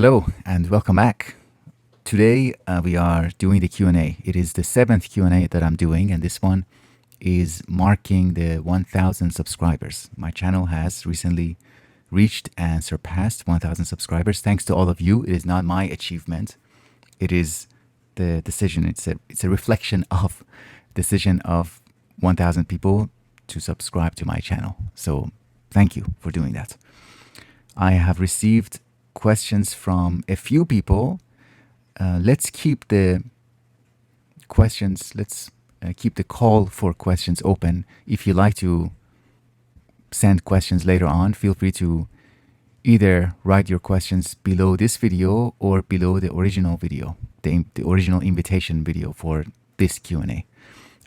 Hello and welcome back. Today we are doing the Q&A. It is the 7th Q&A that I'm doing, and this one is marking the 1,000 subscribers. My channel has recently reached and surpassed 1,000 subscribers. Thanks to all of you. It is not my achievement. It is the decision. It's a reflection of decision of 1,000 people to subscribe to my channel. So thank you for doing that. I have received questions from a few people. Let's keep the questions, let's keep the call for questions open. If you like to send questions later on, feel free to either write your questions below this video or below the original video, the original invitation video for this Q&A.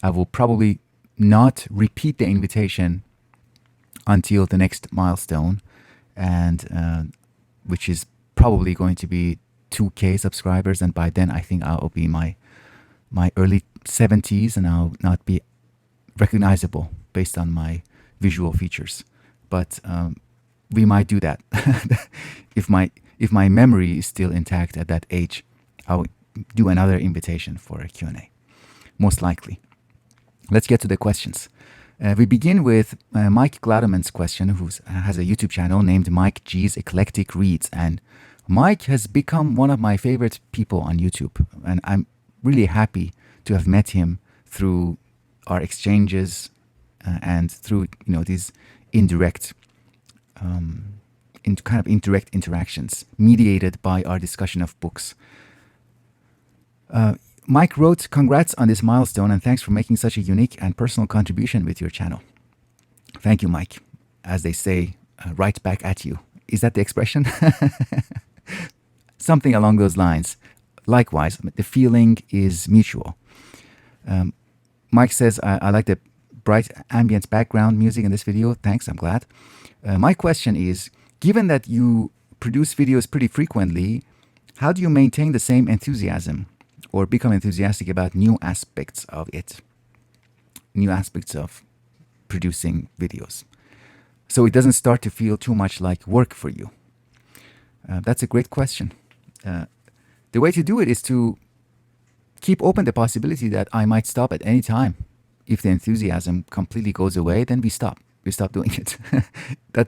I will probably not repeat the invitation until the next milestone, and which is probably going to be 2K subscribers, and by then I think I'll be my early 70s and I'll not be recognizable based on my visual features. But we might do that. If my memory is still intact at that age, I'll do another invitation for a Q&A, most likely. Let's get to the questions. We begin with Mike Glademan's question, who has a YouTube channel named Mike G's Eclectic Reads. And Mike has become one of my favorite people on YouTube. And I'm really happy to have met him through our exchanges and through these indirect, indirect interactions mediated by our discussion of books. Mike wrote, "Congrats on this milestone and thanks for making such a unique and personal contribution with your channel." Thank you, Mike. As they say, right back at you. Is that the expression? Something along those lines. Likewise, the feeling is mutual. Mike says, I like the bright ambient background music in this video. Thanks, I'm glad. My question is, given that you produce videos pretty frequently, how do you maintain the same enthusiasm or become enthusiastic about new aspects of it, new aspects of producing videos, so it doesn't start to feel too much like work for you? That's a great question. The way to do it is to keep open the possibility that I might stop at any time. If the enthusiasm completely goes away, then we stop doing it. That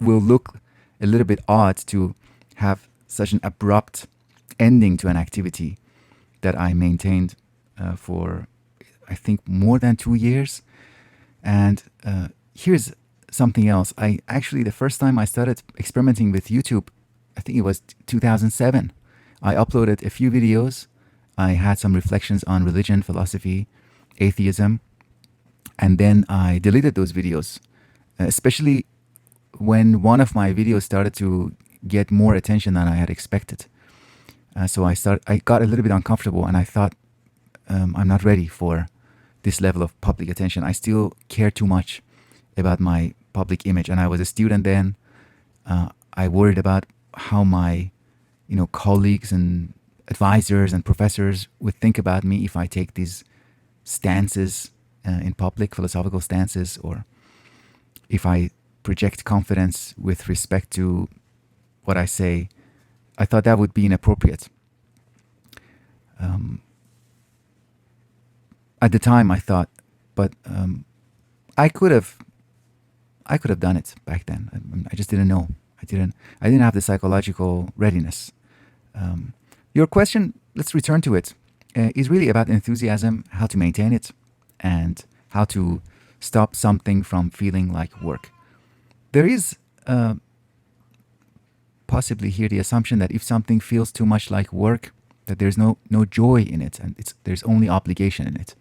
will look a little bit odd to have such an abrupt ending to an activity that I maintained for, I think, more than 2 years. And here's something else. The first time I started experimenting with YouTube, I think it was 2007. I uploaded a few videos. I had some reflections on religion, philosophy, atheism, and then I deleted those videos, especially when one of my videos started to get more attention than I had expected. So I got a little bit uncomfortable, and I thought, I'm not ready for this level of public attention. I still care too much about my public image, and I was a student then. I worried about how my colleagues and advisors and professors would think about me if I take these stances in public, philosophical stances, or if I project confidence with respect to what I say. I thought that would be inappropriate. At the time, I thought, but I could have done it back then. I just didn't know. I didn't have the psychological readiness. Your question, let's return to it, is really about enthusiasm, how to maintain it, and how to stop something from feeling like work. There is possibly here the assumption that if something feels too much like work, that there's no joy in it, and there's only obligation in it.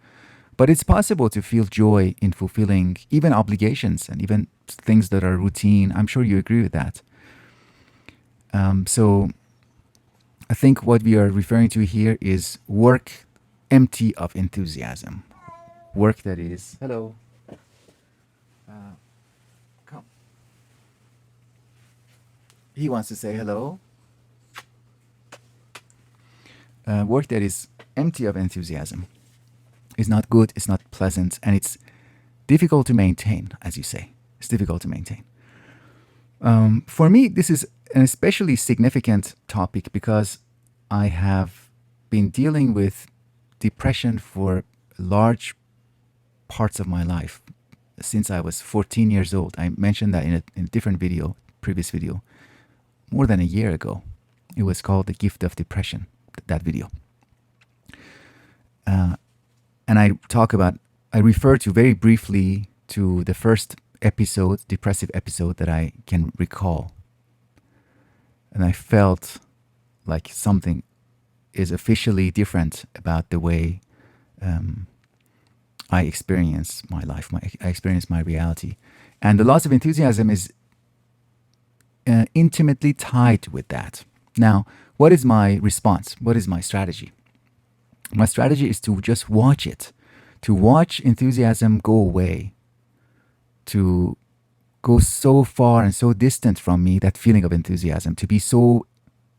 But it's possible to feel joy in fulfilling even obligations and even things that are routine. I'm sure you agree with that. So I think what we are referring to here is work empty of enthusiasm. Work that is... Hello. Come. He wants to say hello. Work that is empty of enthusiasm is not good, it's not pleasant, and it's difficult to maintain, as you say. It's difficult to maintain. For me, this is an especially significant topic because I have been dealing with depression for large parts of my life since I was 14 years old. I mentioned that in a different video, previous video, more than a year ago. It was called The Gift of Depression, that video. And I refer to very briefly to the first episode, depressive episode that I can recall. And I felt like something is officially different about the way I experience my life, I experience my reality. And the loss of enthusiasm is intimately tied with that. Now, what is my response? What is my strategy? My strategy is to just watch it, to watch enthusiasm go away, to go so far and so distant from me, that feeling of enthusiasm, to be so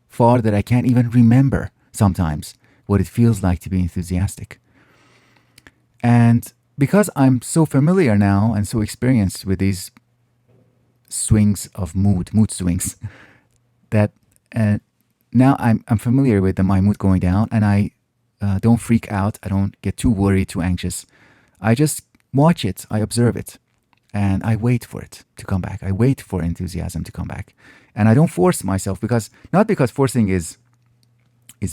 far that I can't even remember sometimes what it feels like to be enthusiastic. And because I'm so familiar now and so experienced with these swings of mood swings, that now I'm familiar with my mood going down, and I don't freak out. I don't get too worried, too anxious. I just watch it. I observe it. And I wait for it to come back. I wait for enthusiasm to come back. And I don't force myself, not because forcing is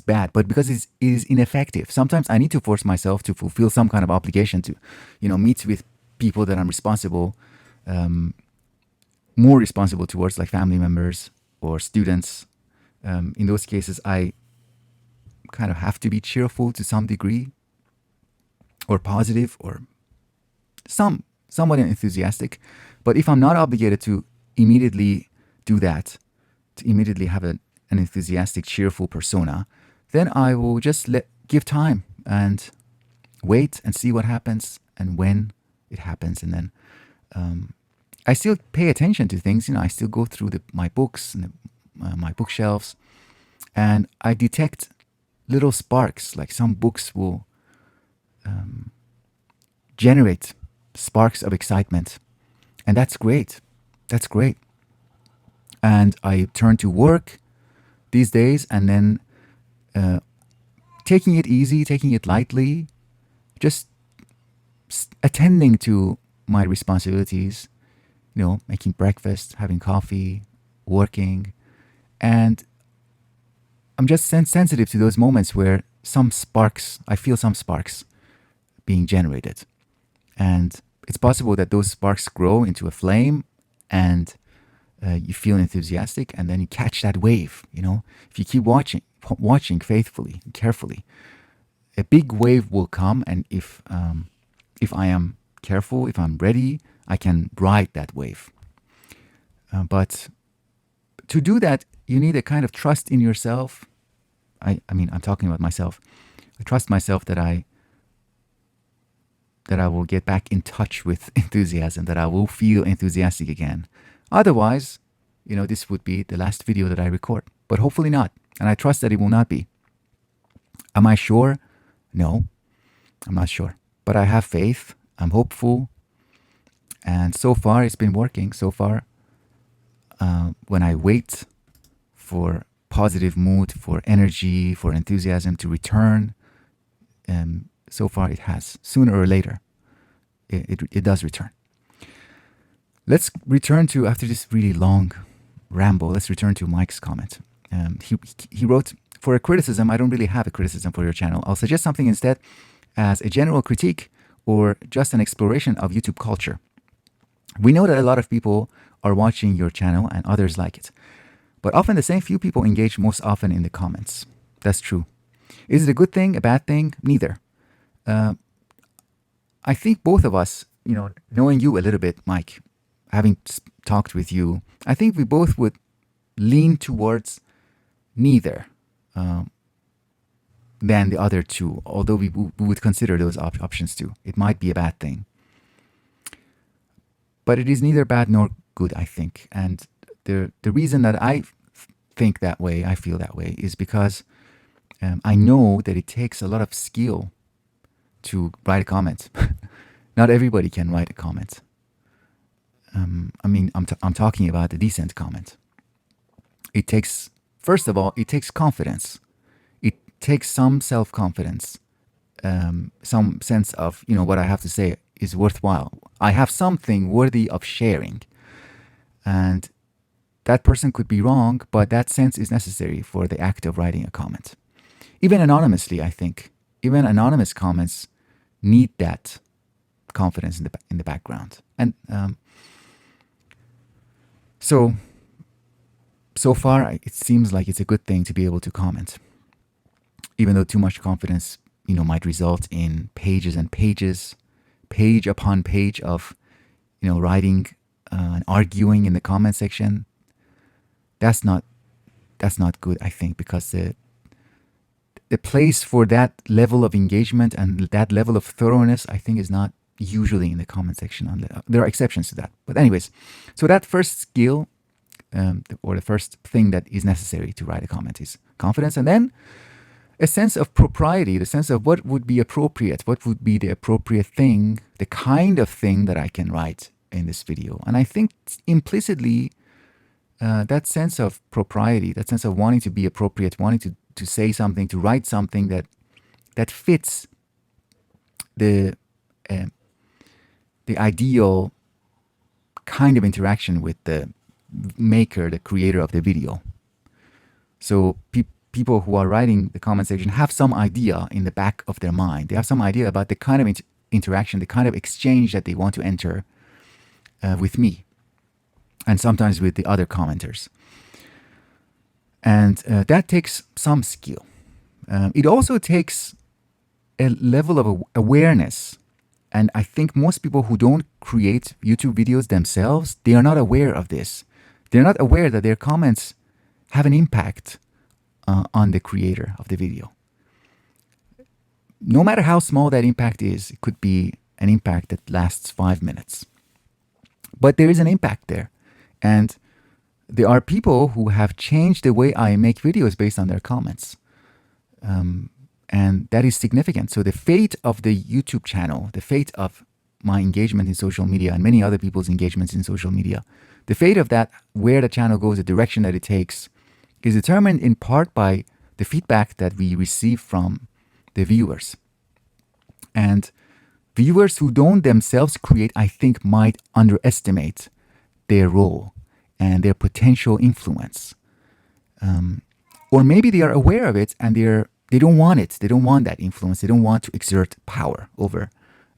bad, but because it is ineffective. Sometimes I need to force myself to fulfill some kind of obligation to, meet with people that I'm responsible, more responsible towards, like family members or students. In those cases, I kind of have to be cheerful to some degree, or positive, or somewhat enthusiastic. But if I'm not obligated to immediately do that, to immediately have an enthusiastic, cheerful persona, then I will just give time and wait and see what happens and when it happens. And then I still pay attention to things. I still go through my books and my bookshelves, and I detect little sparks. Like some books will generate sparks of excitement, and that's great. That's great. And I turn to work these days, and then taking it easy, taking it lightly, just attending to my responsibilities, making breakfast, having coffee, working. And I'm just sensitive to those moments where I feel some sparks being generated. And it's possible that those sparks grow into a flame, and you feel enthusiastic, and then you catch that wave. If you keep watching faithfully, carefully, a big wave will come. And if I am careful, if I'm ready, I can ride that wave. But to do that, you need a kind of trust in yourself. I mean, I'm talking about myself. I trust myself that I will get back in touch with enthusiasm, that I will feel enthusiastic again. Otherwise, this would be the last video that I record. But hopefully not. And I trust that it will not be. Am I sure? No, I'm not sure. But I have faith. I'm hopeful. And so far, it's been working. So far, when I wait for positive mood, for energy, for enthusiasm to return, so far it has. Sooner or later, it does return. Let's return to, after this really long ramble, let's return to Mike's comment. He wrote, "For a criticism, I don't really have a criticism for your channel. I'll suggest something instead as a general critique or just an exploration of YouTube culture. We know that a lot of people are watching your channel and others like it. But often the same few people engage most often in the comments. That's true. Is it a good thing, a bad thing? Neither. I think both of us, knowing you a little bit, Mike, having talked with you, I think we both would lean towards neither than the other two, although we would consider those options too. It might be a bad thing. But it is neither bad nor good, I think. And the reason that I think that way, I feel that way, is because I know that it takes a lot of skill to write a comment. Not everybody can write a comment. I mean, I'm talking about a decent comment. it takes, first of all, it takes confidence. It takes some self-confidence, some sense of, what I have to say is worthwhile. I have something worthy of sharing. And that person could be wrong, but that sense is necessary for the act of writing a comment. Even anonymously, I think. Even anonymous comments need that confidence in the background. And so far, it seems like it's a good thing to be able to comment. Even though too much confidence, might result in pages and pages, page upon page of, writing and arguing in the comment section. That's not good, I think, because the place for that level of engagement and that level of thoroughness, I think, is not usually in the comment section. There are exceptions to that. But anyways, so that first skill, or the first thing that is necessary to write a comment is confidence. And then a sense of propriety, the sense of what would be appropriate, what would be the appropriate thing, the kind of thing that I can write in this video. And I think implicitly, that sense of propriety, that sense of wanting to be appropriate, wanting to say something, to write something that fits the ideal kind of interaction with the maker, the creator of the video. So people who are writing the comment section have some idea in the back of their mind. They have some idea about the kind of interaction, the kind of exchange that they want to enter with me, and sometimes with the other commenters. And that takes some skill. It also takes a level of awareness. And I think most people who don't create YouTube videos themselves, they are not aware of this. They're not aware that their comments have an impact on the creator of the video. No matter how small that impact is, it could be an impact that lasts 5 minutes. But there is an impact there. And there are people who have changed the way I make videos based on their comments. And that is significant. So the fate of the YouTube channel, the fate of my engagement in social media and many other people's engagements in social media, the fate of that, where the channel goes, the direction that it takes, is determined in part by the feedback that we receive from the viewers. And viewers who don't themselves create, I think, might underestimate their role and their potential influence. Or maybe they are aware of it and they don't want it. They don't want that influence. They don't want to exert power over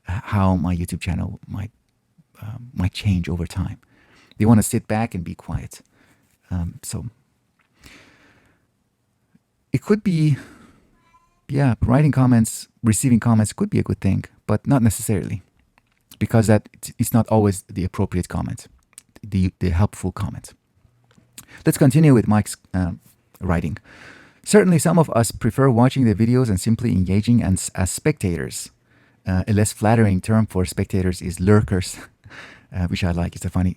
how my YouTube channel might change over time. They want to sit back and be quiet. So it could be, writing comments, receiving comments could be a good thing, but not necessarily, because that it's not always the appropriate comment, the helpful comment. Let's continue with Mike's writing. Certainly, some of us prefer watching the videos and simply engaging as spectators. A less flattering term for spectators is lurkers, which I like. It's a funny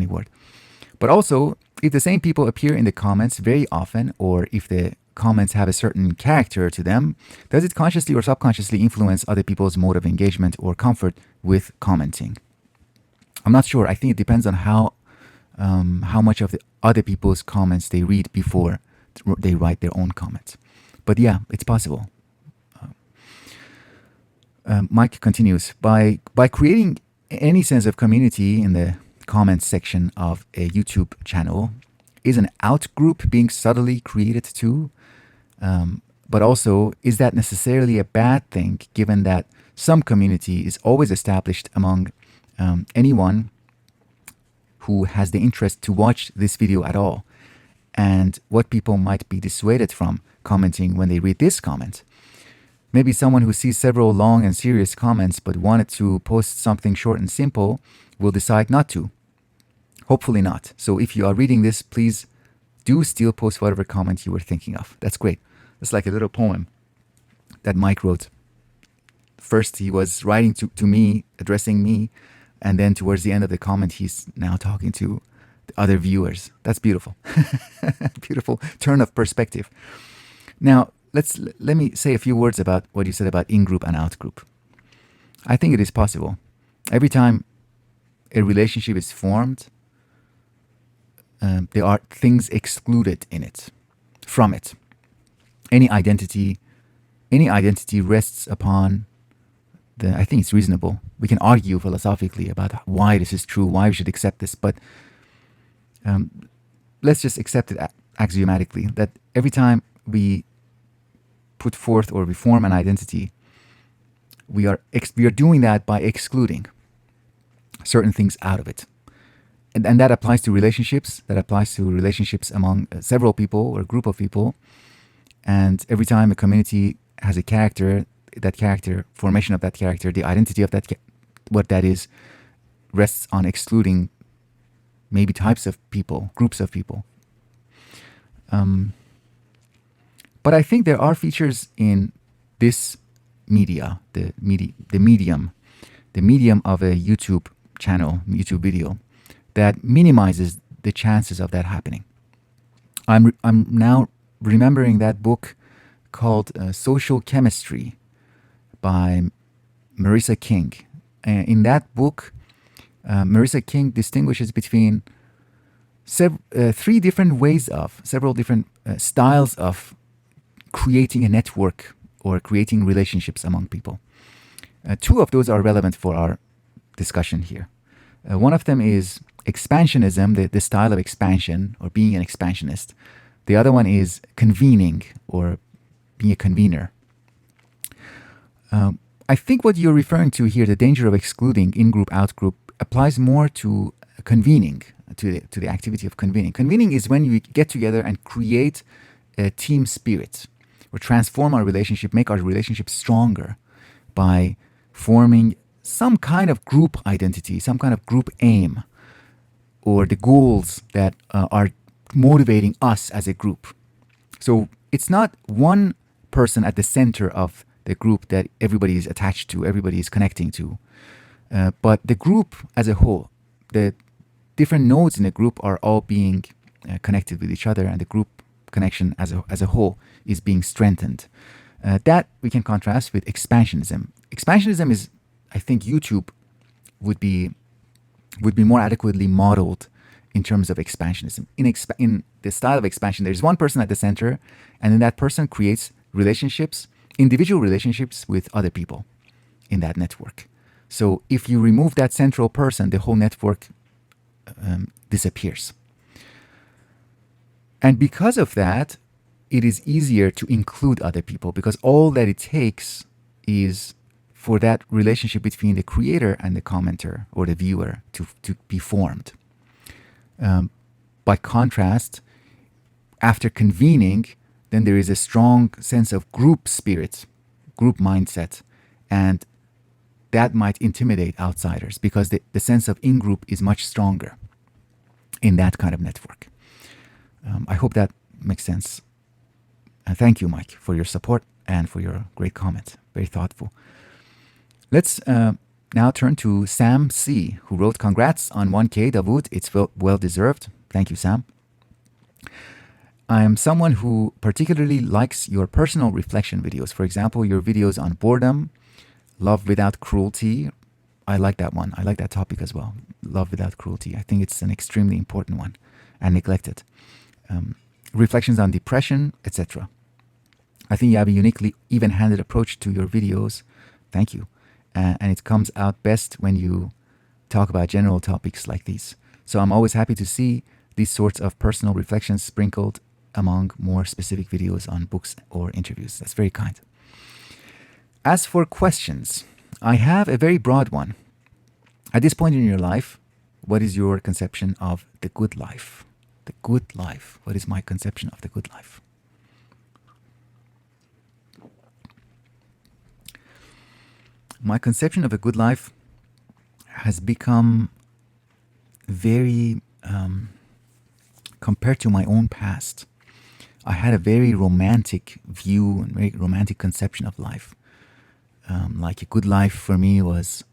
word. But also, if the same people appear in the comments very often, or if the comments have a certain character to them, does it consciously or subconsciously influence other people's mode of engagement or comfort with commenting? I'm not sure. I think it depends on how much of the other people's comments they read before they write their own comments. But yeah, it's possible. Mike continues, by creating any sense of community in the comments section of a YouTube channel, is an out-group being subtly created too? But also, is that necessarily a bad thing, given that some community is always established among anyone who has the interest to watch this video at all? And what people might be dissuaded from commenting when they read this comment? Maybe someone who sees several long and serious comments but wanted to post something short and simple will decide not to. Hopefully not. So if you are reading this, please do still post whatever comment you were thinking of. That's great. It's like a little poem that Mike wrote. First, he was writing to me, addressing me, and then towards the end of the comment, he's now talking to the other viewers. That's beautiful. Beautiful turn of perspective. Now, let me say a few words about what you said about in-group and out-group. I think it is possible. Every time a relationship is formed, there are things excluded in it, from it. Any identity, any identity rests upon the. I think it's reasonable. We can argue philosophically about why this is true, why we should accept this, but let's just accept it axiomatically that every time we put forth or we form an identity, we are doing that by excluding certain things out of it. And that applies to relationships. That applies to relationships among several people or a group of people. And every time a community has a character, that character, formation of that character, the identity of that, what that is, rests on excluding maybe types of people, groups of people. But I think there are features in this media, the medium of a YouTube channel, YouTube video, that minimizes the chances of that happening. I'm now remembering that book called Social Chemistry by Marissa King. In that book, Marissa King distinguishes between three different ways of, several different styles of creating a network or creating relationships among people. Two of those are relevant for our discussion here. One of them is expansionism, the style of expansion or being an expansionist. The other one is convening or being a convener. I think what you're referring to here, the danger of excluding in-group, out-group, applies more to convening, to the activity of convening. Convening is when you get together and create a team spirit or transform our relationship, make our relationship stronger by forming some kind of group identity, some kind of group aim, or the goals that are motivating us as a group. So it's not one person at the center of the group that everybody is attached to, everybody is connecting to, but the group as a whole. The different nodes in the group are all being connected with each other, and the group connection as a whole is being strengthened. That we can contrast with expansionism. Expansionism is, I think, YouTube would be more adequately modeled in terms of expansionism. In the style of expansion, there's one person at the center, and then that person creates relationships, individual relationships with other people in that network. So if you remove that central person, the whole network disappears. And because of that, it is easier to include other people, because all that it takes is for that relationship between the creator and the commenter or the viewer to be formed. By contrast, after convening, then there is a strong sense of group spirit, group mindset, and that might intimidate outsiders because the sense of in-group is much stronger in that kind of network. I hope that makes sense. Thank you, Mike, for your support and for your great comment. Very thoughtful. Let's now turn to Sam C., who wrote, "Congrats on 1K, Davood. It's well deserved." Thank you, Sam. I am someone who particularly likes your personal reflection videos. For example, your videos on boredom, love without cruelty. I like that one. I like that topic as well. Love without cruelty. I think it's an extremely important one and neglected. Reflections on depression, etc. I think you have a uniquely even-handed approach to your videos. Thank you. And it comes out best when you talk about general topics like these. So I'm always happy to see these sorts of personal reflections sprinkled among more specific videos on books or interviews. That's very kind. As for questions, I have a very broad one. At this point in your life, what is your conception of the good life? The good life. What is my conception of the good life? My conception of a good life has become very, compared to my own past, I had a very romantic view and very romantic conception of life. Like a good life for me was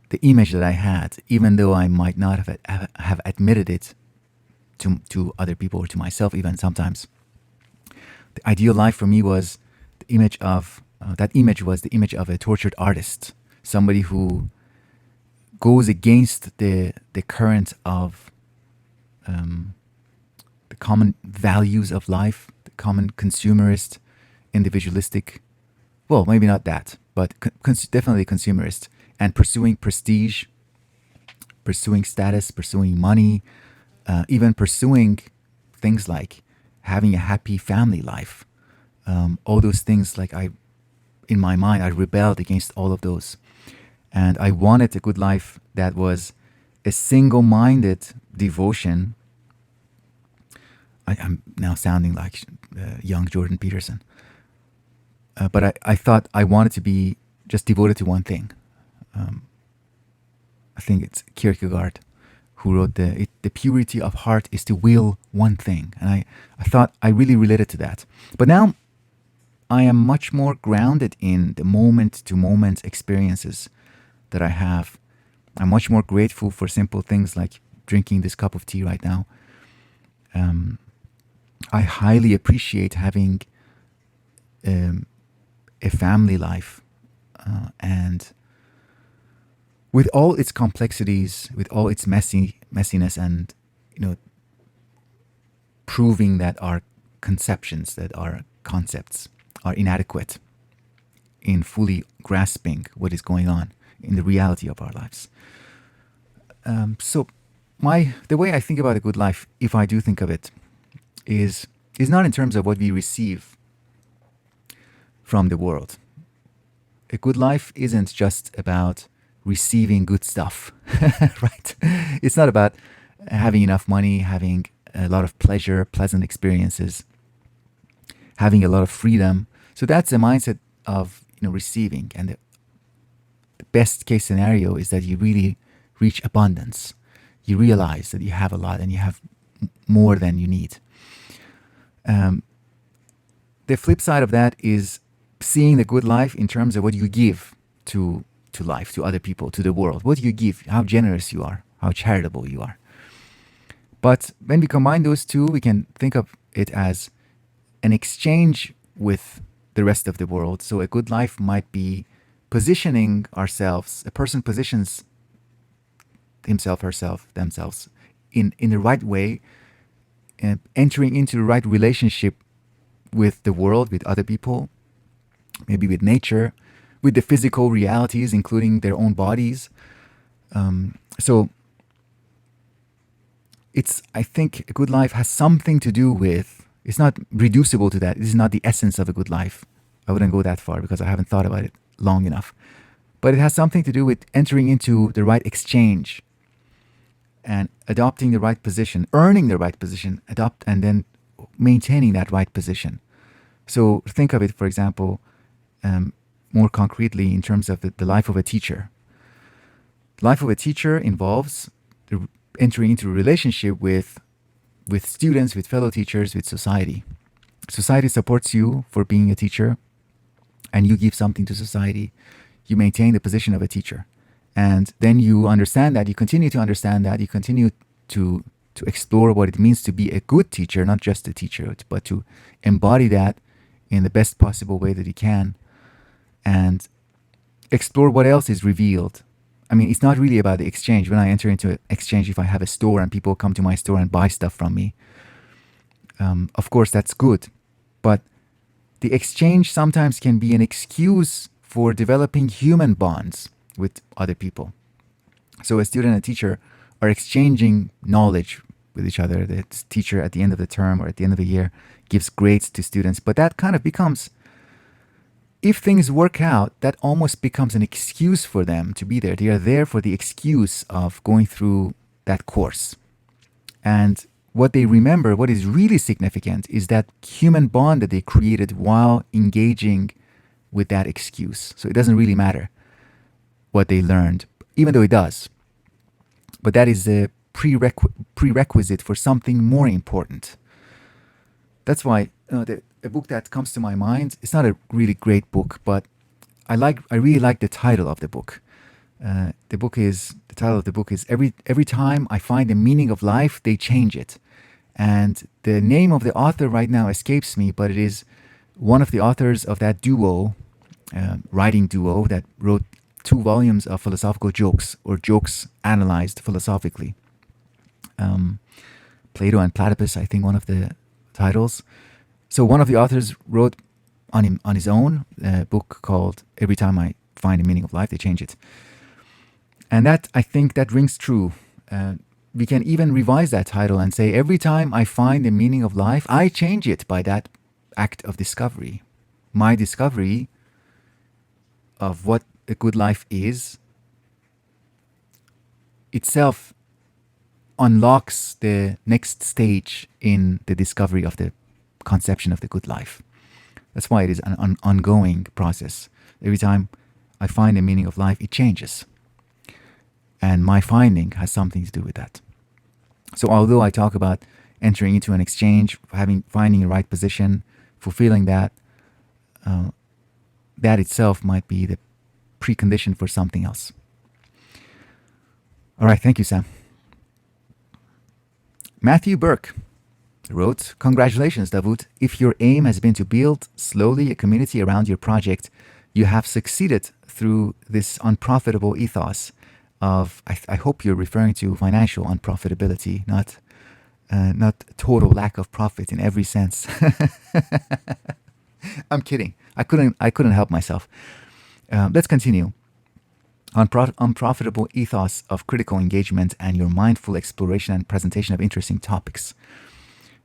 the image that I had, even though I might not have admitted it to other people or to myself even sometimes. The ideal life for me was the image of, that image was the image of a tortured artist, somebody who goes against the current of common values of life, the common consumerist, individualistic, well, maybe not that, but definitely consumerist, and pursuing prestige, pursuing status, pursuing money, even pursuing things like having a happy family life. All those things, like in my mind, I rebelled against all of those. And I wanted a good life that was a single minded devotion. I'm now sounding like young Jordan Peterson. But I thought I wanted to be just devoted to one thing. I think it's Kierkegaard who wrote the purity of heart is to will one thing. And I thought I really related to that. But now I am much more grounded in the moment to moment experiences that I have. I'm much more grateful for simple things like drinking this cup of tea right now. I highly appreciate having a family life, and with all its complexities, with all its messiness, and proving that our conceptions, that our concepts are inadequate in fully grasping what is going on in the reality of our lives. So the way I think about a good life, if I do think of it, is not in terms of what we receive from the world. A good life isn't just about receiving good stuff, right? It's not about having enough money, having a lot of pleasure, pleasant experiences, having a lot of freedom. So that's the mindset of receiving. And the best case scenario is that you really reach abundance. You realize that you have a lot and you have more than you need. The flip side of that is seeing the good life in terms of what you give to life, to other people, to the world. What do you give? How generous you are, how charitable you are. But when we combine those two, we can think of it as an exchange with the rest of the world. So a good life might be positioning ourselves. A person positions himself, herself, themselves in the right way, and entering into the right relationship with the world, with other people, maybe with nature, with the physical realities, including their own bodies. So I think a good life has something to do with, it's not reducible to that. This is not the essence of a good life. I wouldn't go that far because I haven't thought about it long enough. But it has something to do with entering into the right exchange and adopting the right position, earning the right position, and then maintaining that right position. So think of it, for example, more concretely in terms of the life of a teacher. The life of a teacher involves entering into a relationship with students, with fellow teachers, with society. Society supports you for being a teacher, and you give something to society. You maintain the position of a teacher. And then you understand that, you continue to understand that, you continue to explore what it means to be a good teacher, not just a teacher, but to embody that in the best possible way that you can, and explore what else is revealed. I mean, it's not really about the exchange. When I enter into an exchange, if I have a store and people come to my store and buy stuff from me, of course, that's good. But the exchange sometimes can be an excuse for developing human bonds with other people. So a student and a teacher are exchanging knowledge with each other. The teacher at the end of the term or at the end of the year gives grades to students. But that kind of becomes, if things work out, that almost becomes an excuse for them to be there. They are there for the excuse of going through that course. And what they remember, what is really significant, is that human bond that they created while engaging with that excuse. So it doesn't really matter what they learned, even though it does. But that is a prerequisite for something more important. That's why a book that comes to my mind, it's not a really great book, but I really like the title of the book. The title of the book is Every Time I Find the Meaning of Life, They Change It. And the name of the author right now escapes me, but it is one of the authors of that writing duo that wrote 2 volumes of philosophical jokes, or jokes analyzed philosophically. Plato and Platypus, I think one of the titles. So one of the authors wrote on his own a book called Every Time I Find a Meaning of Life, They Change It. And that, I think that rings true. We can even revise that title and say, every time I find the meaning of life, I change it by that act of discovery. My discovery of what a good life is itself unlocks the next stage in the discovery of the conception of the good life. That's why it is an ongoing process. Every time I find the meaning of life, it changes. And my finding has something to do with that. So although I talk about entering into an exchange, finding the right position, fulfilling that, that itself might be the precondition for something else. All right, thank you, Sam. Matthew Burke wrote, "Congratulations, Davood. If your aim has been to build slowly a community around your project, you have succeeded through this unprofitable ethos of," I hope you're referring to financial unprofitability, not total lack of profit in every sense. I'm kidding. I couldn't help myself. Let's continue. Unprofitable ethos of critical engagement and your mindful exploration and presentation of interesting topics.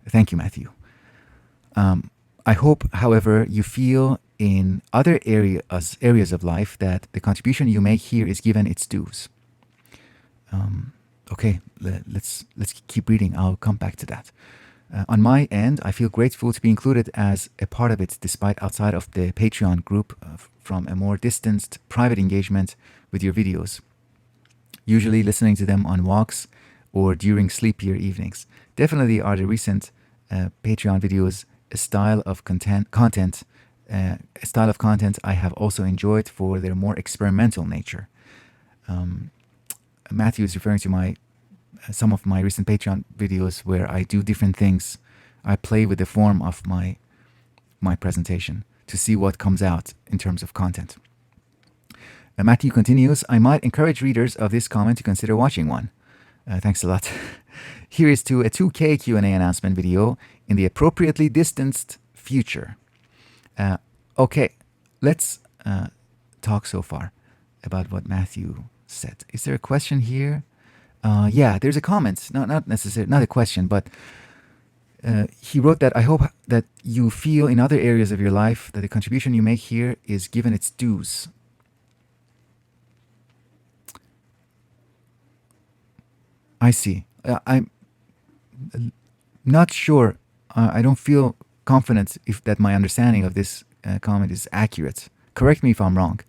Thank you, Matthew. I hope, however, you feel in other areas of life that the contribution you make here is given its dues. Okay, let's keep reading. I'll come back to that. On my end, I feel grateful to be included as a part of it, despite outside of the Patreon group, from a more distanced private engagement with your videos, usually listening to them on walks or during sleepier evenings. Definitely are the recent Patreon videos a style of content I have also enjoyed for their more experimental nature. Matthew is referring to some of my recent Patreon videos where I do different things. I play with the form of my presentation to see what comes out in terms of content. Matthew continues, "I might encourage readers of this comment to consider watching one." Thanks a lot. Here is to a 2K Q&A announcement video in the appropriately distanced future. Okay, let's talk so far about what Matthew said. Is there a question here? Yeah, there's a comment. Not necessarily, not a question, but he wrote that, "I hope that you feel in other areas of your life that the contribution you make here is given its dues." I see. I'm not sure. I don't feel confident that my understanding of this comment is accurate. Correct me if I'm wrong.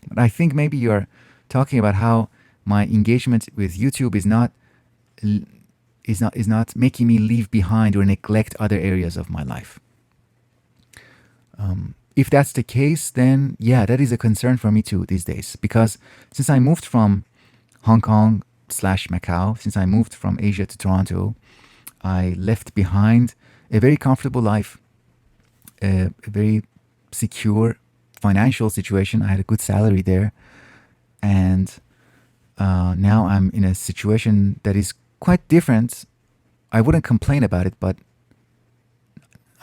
But I think maybe you're talking about how my engagement with YouTube is not making me leave behind or neglect other areas of my life. If that's the case, then yeah, that is a concern for me too these days. Because since I moved from Hong Kong / Macau, since I moved from Asia to Toronto, I left behind a very comfortable life, a very secure financial situation. I had a good salary there. And now I'm in a situation that is quite different. I wouldn't complain about it, but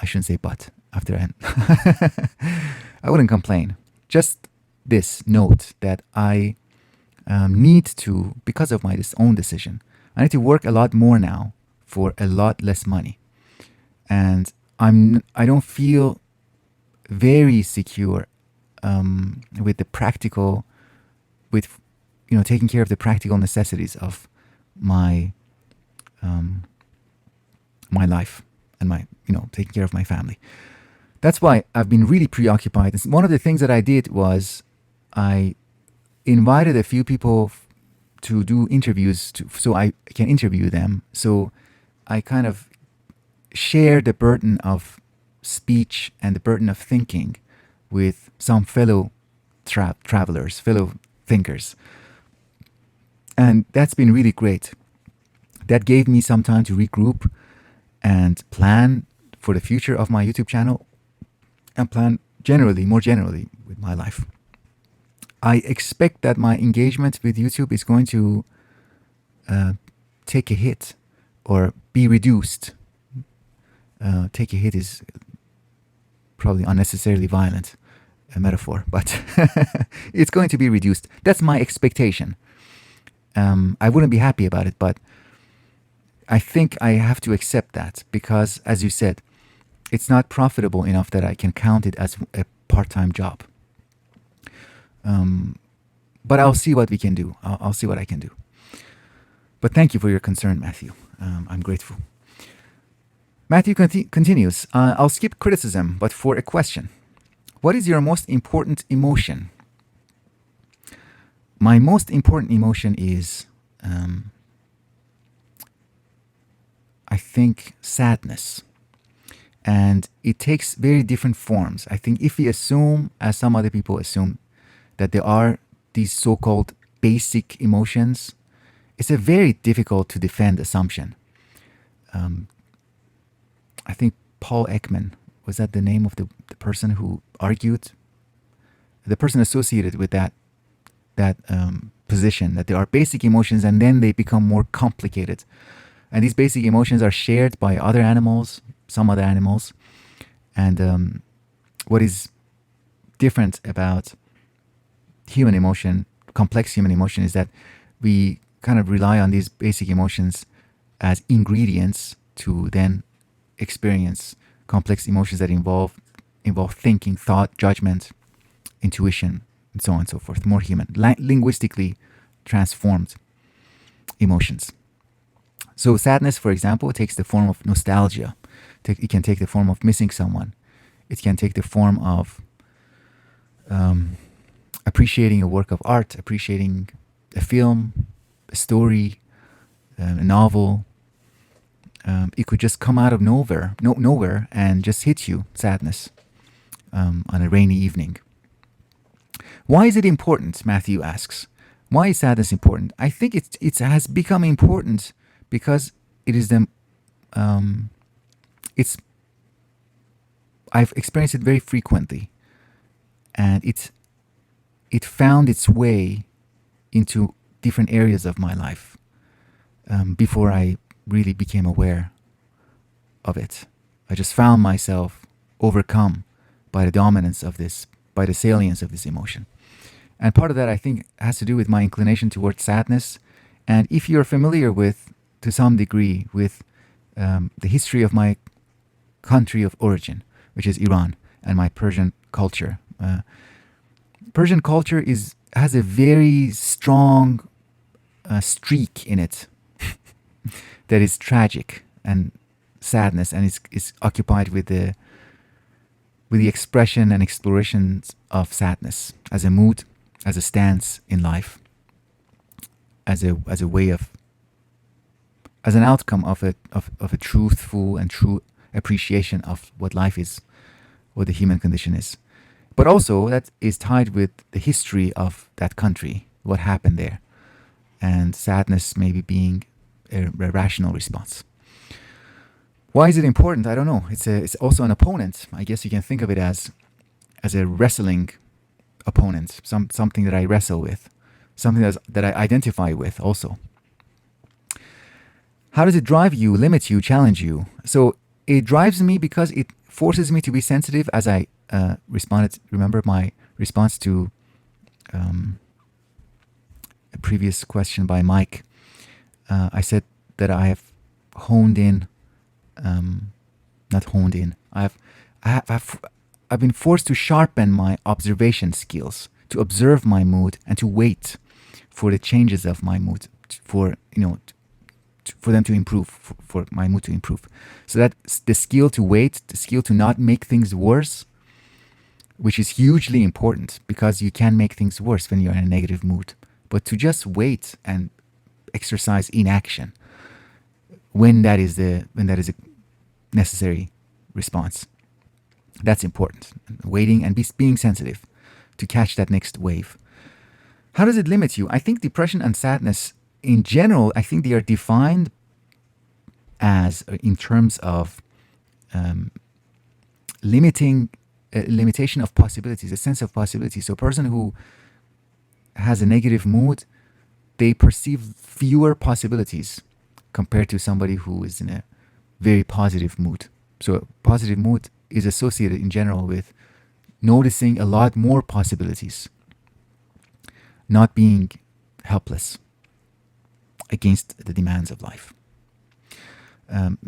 I shouldn't say but after that. I wouldn't complain. Just this note that I need to, because of my own decision, I need to work a lot more now for a lot less money. And I don't feel very secure with the practical, with taking care of the practical necessities of my my life and my taking care of my family. That's why I've been really preoccupied. One of the things that I did was I invited a few people to do interviews so I can interview them. So I kind of share the burden of speech and the burden of thinking with some fellow travelers, fellow thinkers. And that's been really great. That gave me some time to regroup and plan for the future of my YouTube channel and plan more generally with my life. I expect that my engagement with YouTube is going to take a hit or be reduced. Take a hit is probably unnecessarily violent a metaphor, but it's going to be reduced. That's my expectation. I wouldn't be happy about it, but I think I have to accept that because, as you said, it's not profitable enough that I can count it as a part-time job. But I'll see what we can do. I'll see what I can do. But thank you for your concern, Matthew. I'm grateful. Matthew continues, I'll skip criticism, but for a question. What is your most important emotion? My most important emotion is, I think, sadness. And it takes very different forms. I think if we assume, as some other people assume, that there are these so-called basic emotions, it's a very difficult to defend assumption. I think Paul Ekman, was that the name of the person who argued? The person associated with that position, that there are basic emotions and then they become more complicated. And these basic emotions are shared by other animals, some other animals. And what is different about human emotion, complex human emotion, is that we kind of rely on these basic emotions as ingredients to then experience complex emotions that involve thinking, thought, judgment, intuition, and so on and so forth. More human, linguistically transformed emotions. So sadness, for example, takes the form of nostalgia. It can take the form of missing someone. It can take the form of appreciating a work of art, appreciating a film, a story, a novel. It could just come out of nowhere and just hit you, sadness, on a rainy evening. Why is it important? Matthew asks. Why is sadness important? I think it has become important because it is I've experienced it very frequently, and it found its way into different areas of my life before I really became aware of it. I just found myself overcome by the dominance of this, by the salience of this emotion. And part of that, I think, has to do with my inclination towards sadness. And if you're familiar with, to some degree, with the history of my country of origin, which is Iran, and my Persian culture. Persian culture has a very strong streak in it that is tragic and sadness, and is occupied with the expression and exploration of sadness as a mood, as a stance in life, as a way of, as an outcome of a truthful and true appreciation of what life is, what the human condition is. But also that is tied with the history of that country, what happened there, and sadness maybe being a rational response. Why is it important? I don't know. It's also an opponent. I guess you can think of it as a wrestling opponent, something that I wrestle with, something that I identify with also. How does it drive you, limit you, challenge you? So it drives me because it forces me to be sensitive, as I responded. Remember my response to a previous question by Mike. I said that I have honed in, not honed in. I've been forced to sharpen my observation skills, to observe my mood and to wait for the changes of my mood, for them to improve, for my mood to improve. So that the skill to wait, the skill to not make things worse, which is hugely important because you can make things worse when you're in a negative mood. But to just wait and exercise inaction when that is a necessary response, that's important. Waiting and being sensitive to catch that next wave. How does it limit you? I think depression and sadness in general, I think they are defined as, in terms of limitation of possibilities, a sense of possibility. So a person who has a negative mood, they perceive fewer possibilities compared to somebody who is in a very positive mood. So a positive mood is associated in general with noticing a lot more possibilities, not being helpless against the demands of life.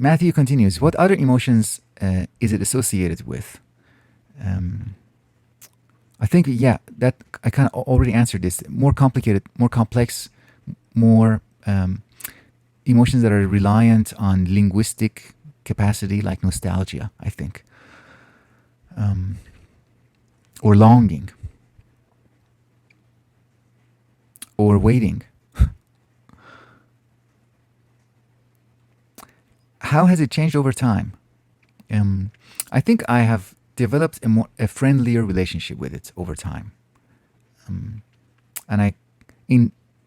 Matthew continues, what other emotions is it associated with? I think, yeah, that I kind of already answered this. More complicated, more complex, more emotions that are reliant on linguistic capacity, like nostalgia, I think, or longing, or waiting. How has it changed over time? I think I have developed a friendlier relationship with it over time, and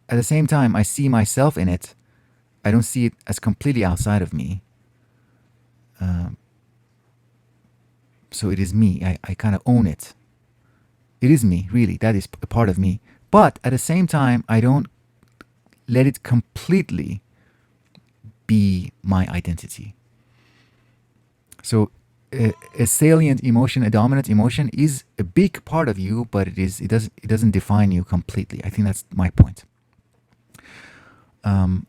at the same time I see myself in it. I don't see it as completely outside of me. So it is me. I kind of own it. It is me, really. That is a part of me. But at the same time, I don't let it completely be my identity. So a salient emotion, a dominant emotion, is a big part of you, but it doesn't define you completely. I think that's my point.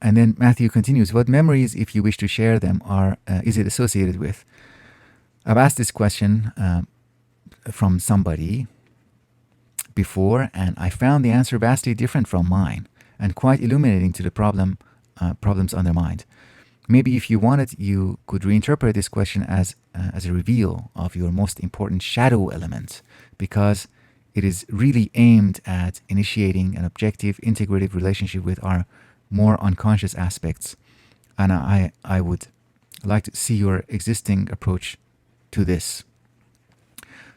And then Matthew continues, what memories, if you wish to share them, is it associated with? I've asked this question from somebody before, and I found the answer vastly different from mine and quite illuminating to the problems undermined. Maybe if you wanted, you could reinterpret this question as a reveal of your most important shadow element, because it is really aimed at initiating an objective, integrative relationship with our more unconscious aspects. And I would like to see your existing approach to this.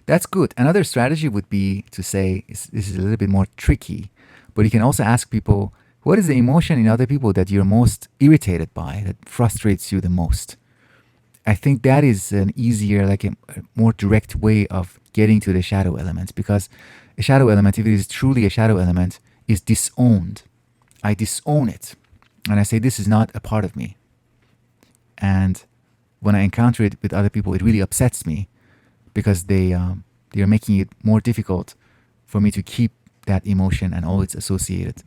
That's good. Another strategy would be to say, this is a little bit more tricky, but you can also ask people, what is the emotion in other people that you're most irritated by, that frustrates you the most? I think that is an easier, like a more direct way of getting to the shadow elements, because a shadow element, if it is truly a shadow element, is disowned. I disown it. And I say, this is not a part of me. And when I encounter it with other people, it really upsets me, because they are making it more difficult for me to keep that emotion and all its associated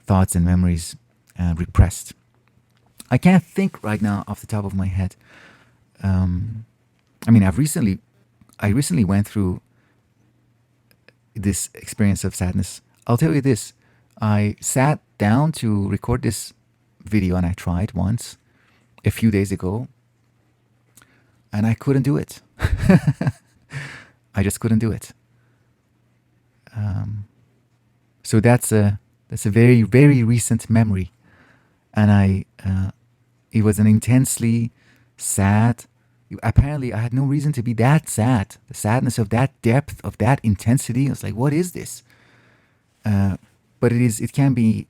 thoughts and memories repressed. I can't think right now off the top of my head. I mean, I recently went through this experience of sadness. I'll tell you this. I sat down to record this video, and I tried once a few days ago, and I couldn't do it. I just couldn't do it. So that's a very, very recent memory, and it was an intensely sad. Apparently, I had no reason to be that sad. The sadness of that depth, of that intensity. I was like, what is this? But it can be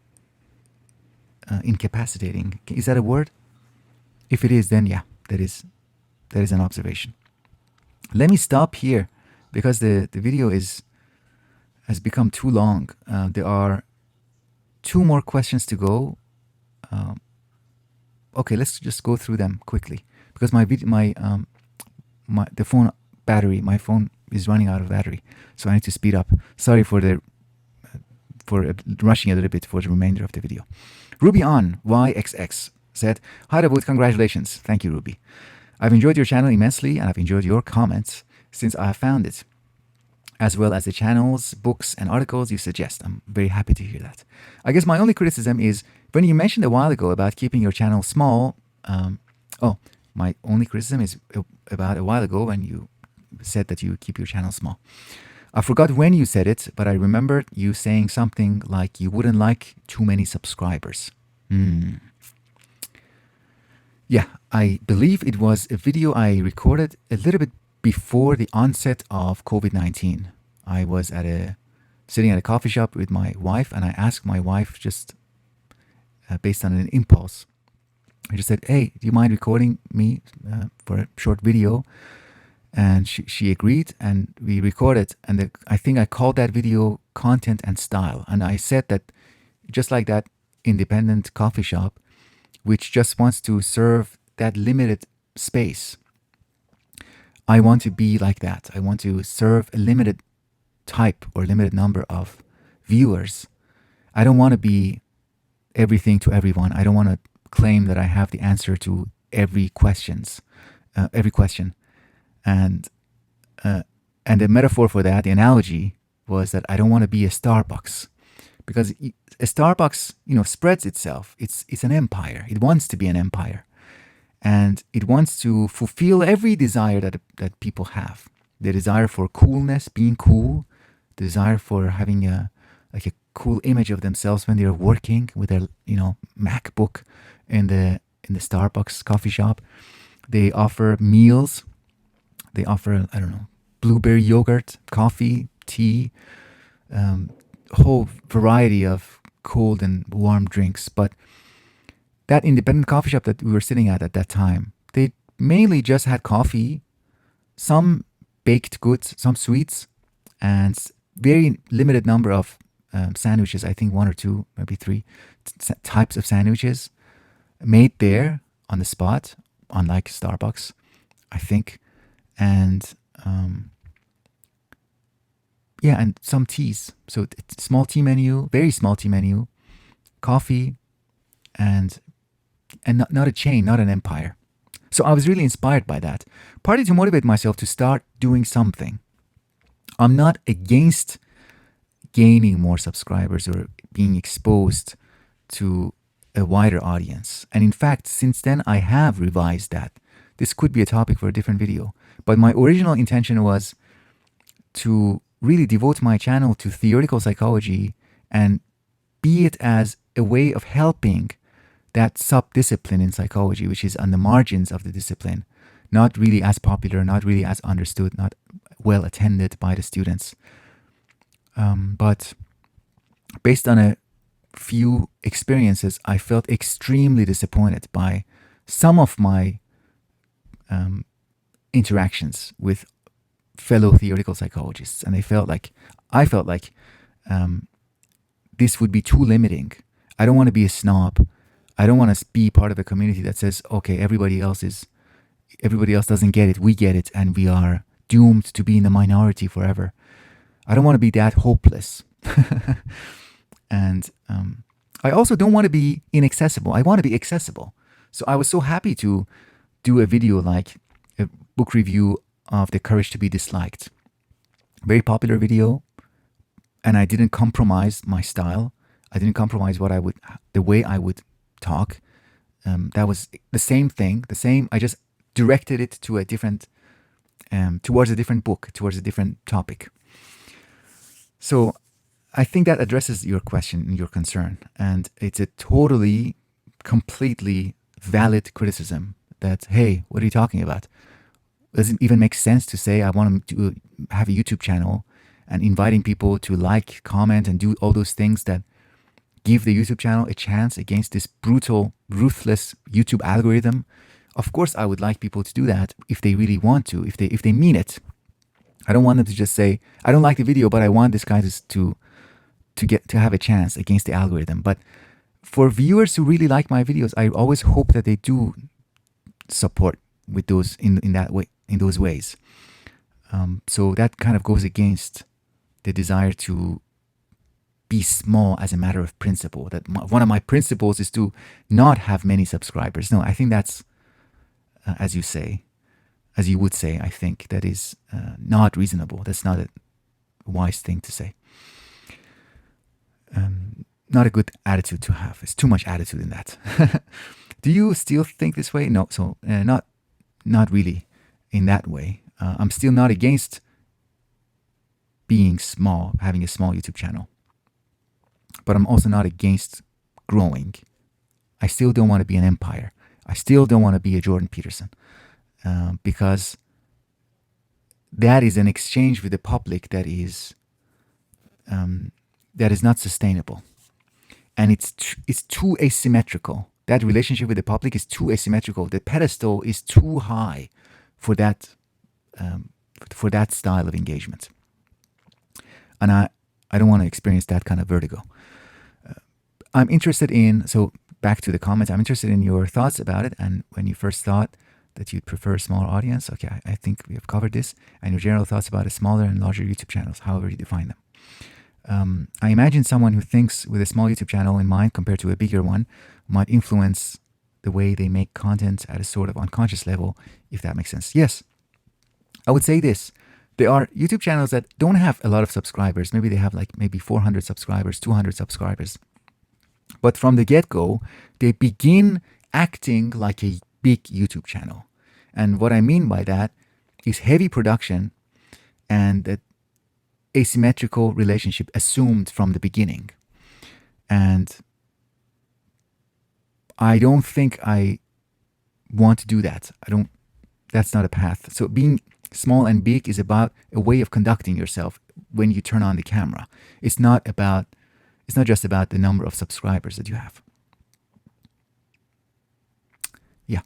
incapacitating. Is that a word? If it is, then yeah, that is an observation. Let me stop here, because the video has become too long. There are 2 more questions to go. Okay, let's just go through them quickly, because my phone is running out of battery, so I need to speed up. Sorry for rushing a little bit for the remainder of the video. Ruby on YXX said, "Hi Davood, congratulations." Thank you, Ruby. I've enjoyed your channel immensely, and I've enjoyed your comments since I have found it, as well as the channels, books, and articles you suggest. I'm very happy to hear that. I guess my only criticism is when you mentioned a while ago about keeping your channel small. My only criticism is about a while ago when you said that you keep your channel small. I forgot when you said it, but I remembered you saying something like you wouldn't like too many subscribers. Yeah, I believe it was a video I recorded a little bit before the onset of COVID-19. I was sitting at a coffee shop with my wife, and I asked my wife, just based on an impulse, I just said, "Hey, do you mind recording me for a short video?" And she agreed, and we recorded. And I think I called that video Content and Style. And I said that just like that independent coffee shop, which just wants to serve that limited space. I want to be like that. I want to serve a limited type or limited number of viewers. I don't want to be everything to everyone. I don't want to claim that I have the answer to every question. And and the metaphor for that, the analogy, was that I don't want to be a Starbucks, because a Starbucks, spreads itself. It's an empire. It wants to be an empire, and it wants to fulfill every desire that people have. The desire for coolness, being cool, the desire for having a cool image of themselves when they're working with their MacBook in the Starbucks coffee shop. They offer meals. They offer, I don't know, blueberry yogurt, coffee, tea, whole variety of cold and warm drinks. But that independent coffee shop that we were sitting at that time, they mainly just had coffee, some baked goods, some sweets, and very limited number of sandwiches. I think 1 or 2, maybe 3 types of sandwiches made there on the spot, unlike Starbucks, I think. And and some teas. So small tea menu, very small tea menu, coffee, and not a chain, not an empire. So I was really inspired by that, partly to motivate myself to start doing something. I'm not against gaining more subscribers or being exposed to a wider audience. And in fact, since then, I have revised that. This could be a topic for a different video. But my original intention was to really devote my channel to theoretical psychology and be it as a way of helping that sub-discipline in psychology, which is on the margins of the discipline, not really as popular, not really as understood, not well attended by the students. But based on a few experiences, I felt extremely disappointed by some of my interactions with fellow theoretical psychologists, and I felt like this would be too limiting. I don't want to be a snob. I don't want to be part of a community that says, okay, everybody else doesn't get it, we get it, and we are doomed to be in the minority forever. I don't want to be that hopeless. And I also don't want to be inaccessible. I want to be accessible. So I was so happy to do a video like a book review of The Courage to be Disliked. Very popular video, and I didn't compromise my style. I didn't compromise the way I would talk. That was the same thing, I just directed it to a different, towards a different book, towards a different topic. So I think that addresses your question and your concern. And it's a totally, completely valid criticism that, hey, what are you talking about? Does it even make sense to say I want to have a YouTube channel and inviting people to like, comment, and do all those things that give the YouTube channel a chance against this brutal, ruthless YouTube algorithm? Of course, I would like people to do that if they really want to, if they mean it. I don't want them to just say, I don't like the video, but I want this guy to have a chance against the algorithm. But for viewers who really like my videos, I always hope that they do support with those in that way, in those ways. So that kind of goes against the desire to be small as a matter of principle. That one of my principles is to not have many subscribers. No, I think that's, as you would say, I think that is not reasonable. That's not a wise thing to say. Not a good attitude to have. It's too much attitude in that. Do you still think this way? No, so not really in that way. I'm still not against being small, having a small YouTube channel. But I'm also not against growing. I still don't want to be an empire. I still don't want to be a Jordan Peterson. Because that is an exchange with the public that is not sustainable. And it's too asymmetrical. That relationship with the public is too asymmetrical. The pedestal is too high for that style of engagement. And I don't want to experience that kind of vertigo. I'm interested in, so back to the comments. I'm interested in your thoughts about it. And when you first thought that you'd prefer a smaller audience, okay, I think we have covered this. And your general thoughts about a smaller and larger YouTube channels, however you define them. I imagine someone who thinks with a small YouTube channel in mind compared to a bigger one might influence the way they make content at a sort of unconscious level, if that makes sense. Yes, I would say this. There are YouTube channels that don't have a lot of subscribers. Maybe they have like maybe 400 subscribers, 200 subscribers. But from the get-go, they begin acting like a big YouTube channel. And what I mean by that is heavy production and that asymmetrical relationship assumed from the beginning. And I don't think I want to do that. That's not a path. So being small and big is about a way of conducting yourself when you turn on the camera. It's not just about the number of subscribers that you have. Yeah.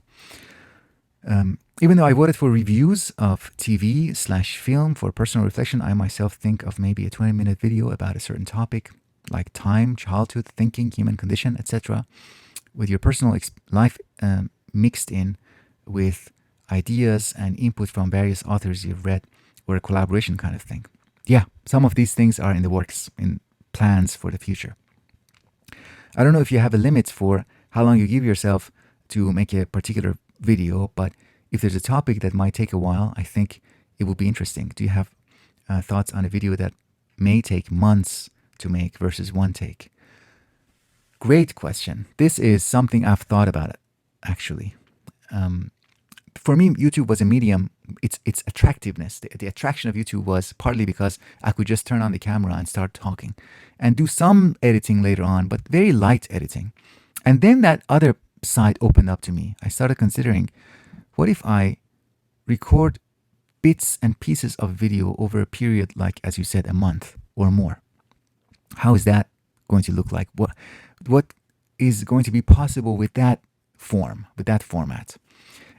Even though I voted for reviews of TV/film for personal reflection, I myself think of maybe a 20-minute video about a certain topic, like time, childhood, thinking, human condition, etc., with your personal life mixed in with ideas and input from various authors you've read, or a collaboration kind of thing. Yeah, some of these things are in the works, in plans for the future. I don't know if you have a limit for how long you give yourself to make a particular video, but if there's a topic that might take a while, I think it would be interesting. Do you have thoughts on a video that may take months to make versus one take? Great question. This is something I've thought about, actually. For me, YouTube was a medium. Its attractiveness, the attraction of YouTube was partly because I could just turn on the camera and start talking and do some editing later on, but very light editing. And then that other side opened up to me. I started considering, what if I record bits and pieces of video over a period, like, as you said, a month or more? How is that going to look like? What is going to be possible with that form, with that format?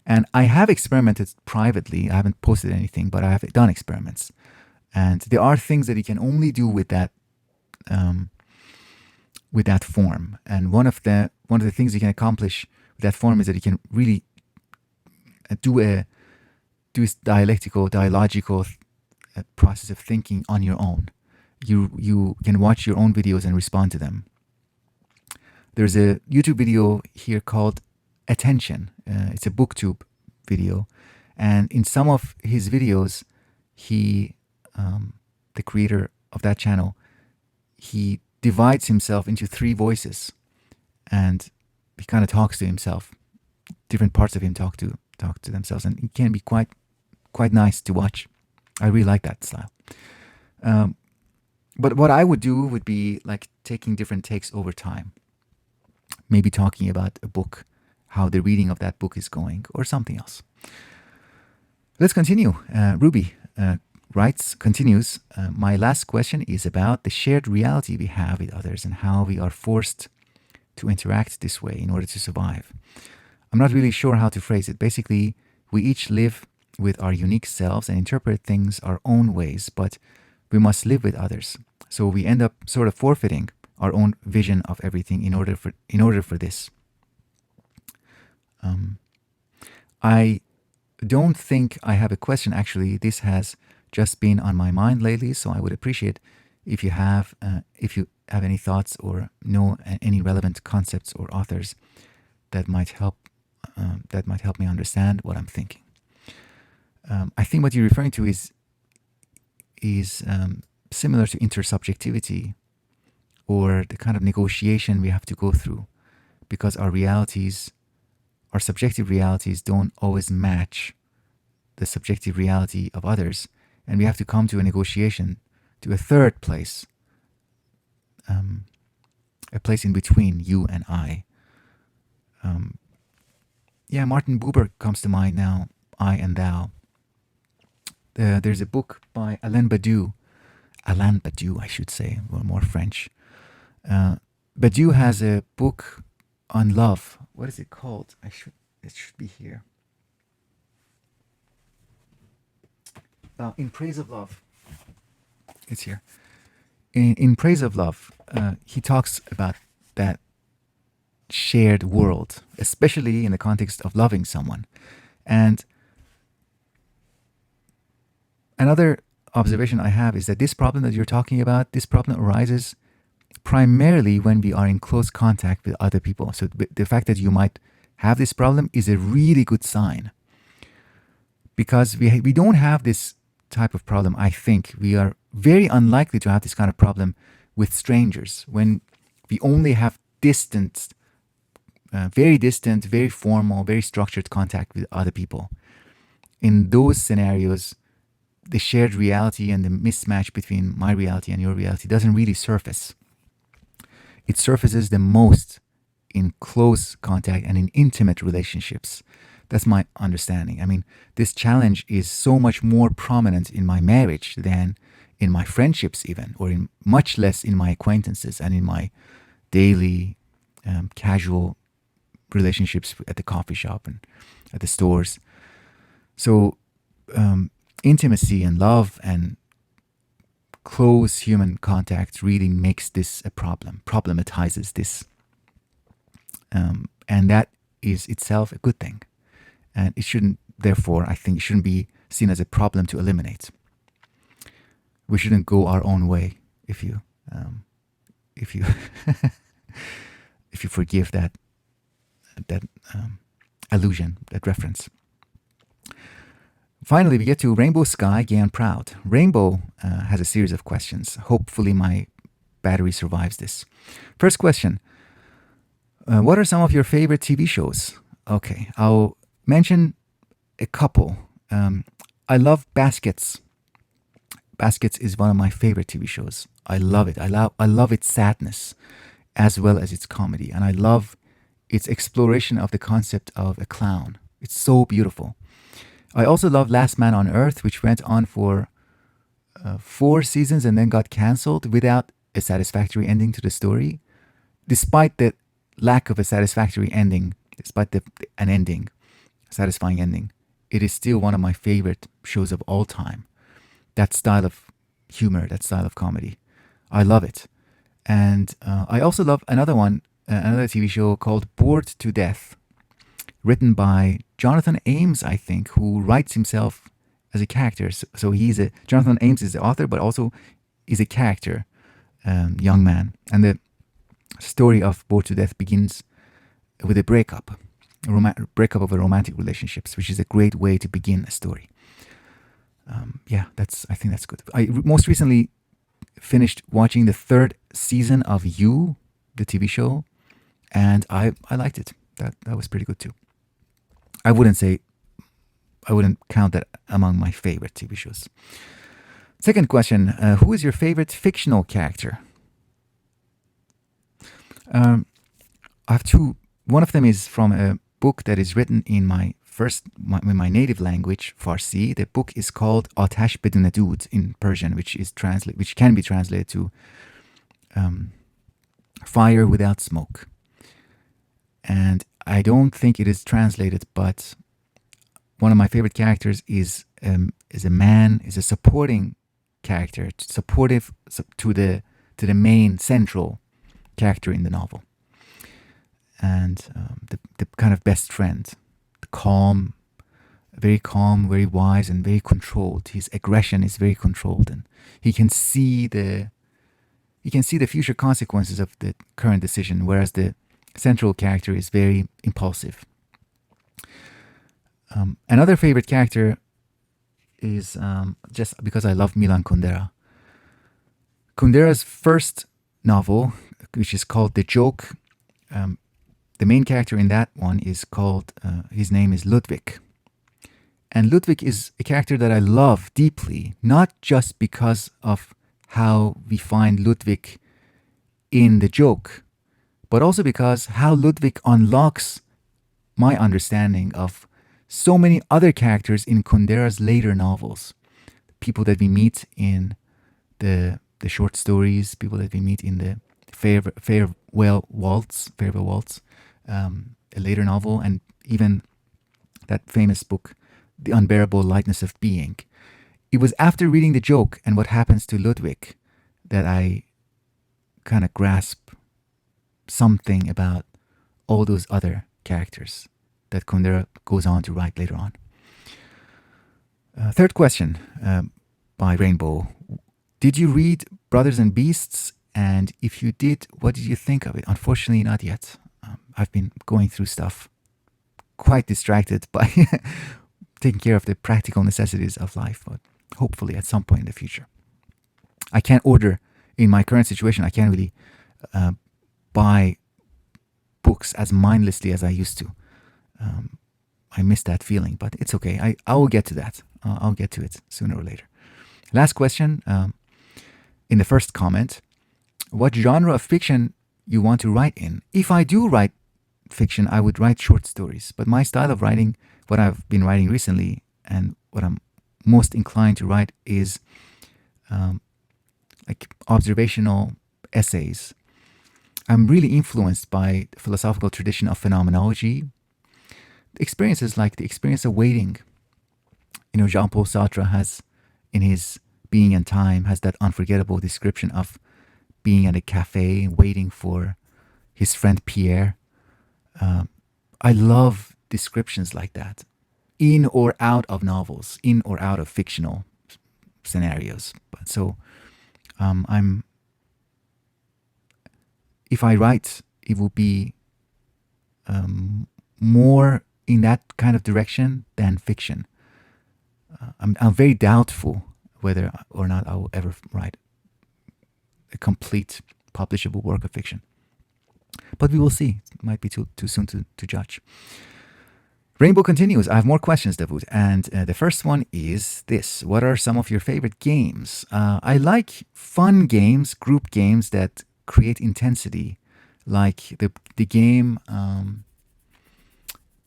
And I have experimented privately. I haven't posted anything, but I have done experiments. And there are things that you can only do with that form. And one of the things you can accomplish with that form is that you can really do a dialogical process of thinking on your own. You can watch your own videos and respond to them. There's a YouTube video here called Attention. It's a booktube video, and in some of his videos, he, the creator of that channel, he divides himself into 3 voices, and he kind of talks to himself. Different parts of him talk to themselves, and it can be quite nice to watch. I really like that style. But what I would do would be like taking different takes over time. Maybe talking about a book, how the reading of that book is going, or something else. Let's continue. Ruby continues, my last question is about the shared reality we have with others and how we are forced to interact this way in order to survive. I'm not really sure how to phrase it. Basically, we each live with our unique selves and interpret things our own ways, but we must live with others. So we end up sort of forfeiting our own vision of everything in order for this. I don't think I have a question, actually. This has just been on my mind lately, so I would appreciate if you have any thoughts or know any relevant concepts or authors that might help me understand what I'm thinking. I think what you're referring to is similar to intersubjectivity, or the kind of negotiation we have to go through, because our subjective realities don't always match the subjective reality of others, and we have to come to a negotiation, to a third place, a place in between you and I. Martin Buber comes to mind now, I and Thou. There's a book by Alain Badiou, I should say, or more French. Badiou has a book on love. What is it called? It should be here. In Praise of Love. It's here. In Praise of Love, he talks about that shared world, especially in the context of loving someone. And another observation I have is that this problem that you're talking about, this problem arises primarily when we are in close contact with other people. So the fact that you might have this problem is a really good sign, because we don't have this type of problem. I think we are very unlikely to have this kind of problem with strangers, when we only have very distant, very formal, very structured contact with other people. In those scenarios, the shared reality and the mismatch between my reality and your reality doesn't really surface. It surfaces the most in close contact and in intimate relationships. That's my understanding. I mean, this challenge is so much more prominent in my marriage than in my friendships, even, or in much less in my acquaintances and in my daily casual relationships at the coffee shop and at the stores. So intimacy and love and close human contact really makes this a problem, problematizes this. And that is itself a good thing. And it shouldn't, therefore, I think it shouldn't be seen as a problem to eliminate. We shouldn't go our own way, if you if you forgive that allusion, that reference. Finally, we get to Rainbow Sky, Gay and Proud. Rainbow has a series of questions. Hopefully my battery survives this. First question, what are some of your favorite TV shows? Okay, I'll mention a couple. I love Baskets. Baskets is one of my favorite TV shows. I love it. I love its sadness as well as its comedy. And I love its exploration of the concept of a clown. It's so beautiful. I also love Last Man on Earth, which went on for 4 seasons and then got canceled without a satisfactory ending to the story. Despite the lack of a satisfactory ending, despite an satisfying ending, it is still one of my favorite shows of all time. That style of humor, that style of comedy. I love it. And I also love another TV show called Bored to Death, written by Jonathan Ames, I think, who writes himself as a character. So Jonathan Ames is the author, but also is a character, young man. And the story of Bored to Death begins with a breakup of a romantic relationships, which is a great way to begin a story. I think that's good. I most recently finished watching the 3rd season of You, the TV show, and I liked it. That was pretty good too. I wouldn't count that among my favorite TV shows. Second question, who is your favorite fictional character? I have two. One of them is from a book that is written in my native language, Farsi. The book is called Atash Bedune Dud in Persian, which can be translated to Fire Without Smoke. And I don't think it is translated, but one of my favorite characters is a supporting character, supportive to the main central character in the novel, and the kind of best friend, very calm, very wise, and very controlled. His aggression is very controlled, and he can see the future consequences of the current decision, whereas the central character is very impulsive. Another favorite character is just because I love Milan Kundera. Kundera's first novel, which is called The Joke, the main character in that one is called, his name is Ludwig. And Ludwig is a character that I love deeply, not just because of how we find Ludwig in The Joke, but also because how Ludwig unlocks my understanding of so many other characters in Kundera's later novels. People that we meet in the short stories, people that we meet in the Farewell Waltz, a later novel, and even that famous book, The Unbearable Lightness of Being. It was after reading The Joke and what happens to Ludwig that I kind of grasp something about all those other characters that Kundera goes on to write later on. Third question by Rainbow. Did you read Brothers and Beasts? And if you did, what did you think of it? Unfortunately, not yet. I've been going through stuff, quite distracted by taking care of the practical necessities of life, but hopefully at some point in the future. I can't order, in my current situation, I can't really buy books as mindlessly as I used to. I miss that feeling, but it's okay. I will get to that. I'll get to it sooner or later. Last question, in the first comment, what genre of fiction you want to write in? If I do write fiction, I would write short stories, but my style of writing, what I've been writing recently and what I'm most inclined to write is like observational essays. I'm really influenced by the philosophical tradition of phenomenology. Experiences like the experience of waiting. Jean-Paul Sartre has, in his Being and Time, has that unforgettable description of being at a cafe waiting for his friend Pierre. I love descriptions like that, in or out of novels, in or out of fictional scenarios. But so if I write, it will be more in that kind of direction than fiction. I'm very doubtful whether or not I will ever write a complete publishable work of fiction. But we will see. It might be too soon to judge. Rainbow continues. I have more questions, Davood. And the first one is this. What are some of your favorite games? I like fun games, group games that create intensity. Like the game,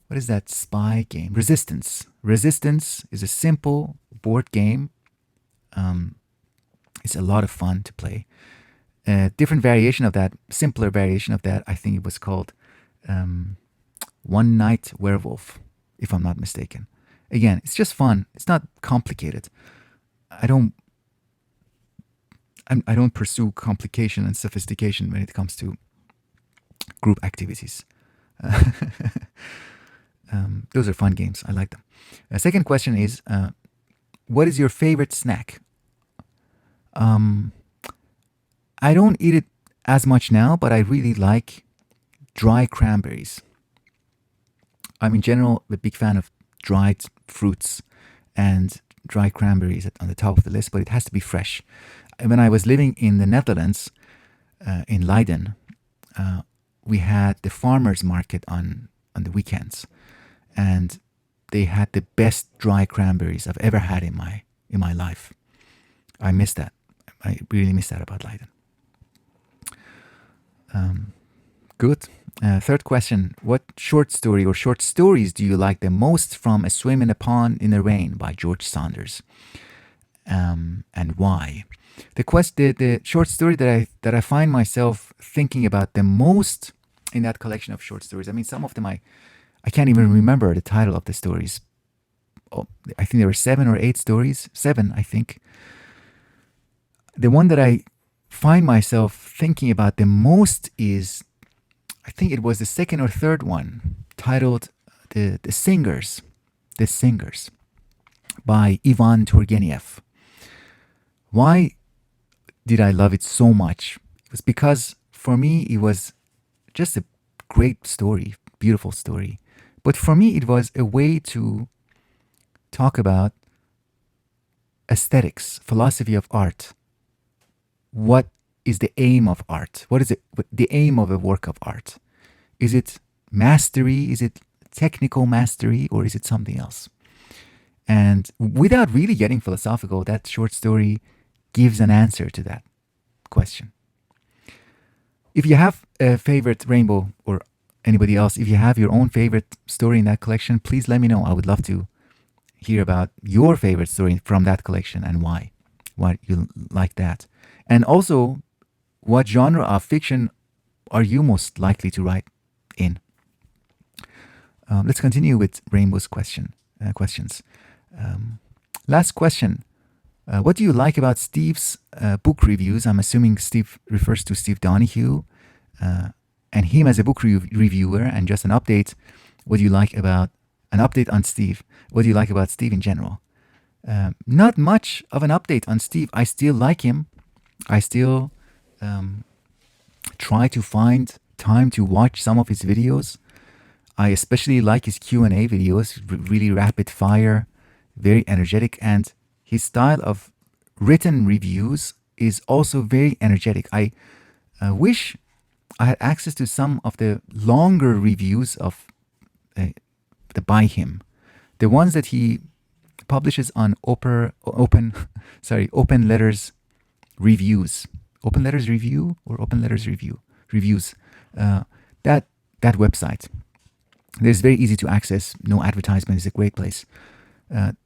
what is that spy game? Resistance. Resistance is a simple board game. It's a lot of fun to play. Different variation of that, simpler variation of that, I think it was called One Night Werewolf, if I'm not mistaken. Again, it's just fun. It's not complicated. I don't pursue complication and sophistication when it comes to group activities. Those are fun games. I like them. Second question is, what is your favorite snack? I don't eat it as much now, but I really like dry cranberries. I'm in general a big fan of dried fruits, and dry cranberries on the top of the list, but it has to be fresh. When I was living in the Netherlands, in Leiden, we had the farmers market on the weekends, and they had the best dry cranberries I've ever had in my life. I miss that. I really miss that about Leiden. Good. Third question. What short story or short stories do you like the most from A Swim in a Pond in the Rain by George Saunders? And why? The short story that I find myself thinking about the most in that collection of short stories, I mean, some of them I can't even remember the title of the stories. Oh, I think there were 7 or 8 stories. 7, I think. The one that I find myself thinking about the most is, I think it was the second or third one, titled The Singers. The Singers by Ivan Turgenev. Why did I love it so much? It was because for me it was just a great story, beautiful story. But for me it was a way to talk about aesthetics, philosophy of art. What is the aim of art? What is the aim of a work of art? Is it mastery? Is it technical mastery? Or is it something else? And without really getting philosophical, that short story gives an answer to that question. If you have a favorite Rainbow, or anybody else, if you have your own favorite story in that collection, please let me know. I would love to hear about your favorite story from that collection and why you like that. And also, what genre of fiction are you most likely to write in? Let's continue with Rainbow's questions. Last question. What do you like about Steve's book reviews? I'm assuming Steve refers to Steve Donahue. and him as a book reviewer, and just an update. What do you like about an update on Steve? What do you like about Steve in general? Not much of an update on Steve. I still like him. I still try to find time to watch some of his videos. I especially like his Q&A videos, really rapid fire, very energetic, and his style of written reviews is also very energetic. I wish I had access to some of the longer reviews of by him, the ones that he publishes on open letters reviews, open letters review or open letters reviews. That website. It's very easy to access. No advertisement. It's a great place.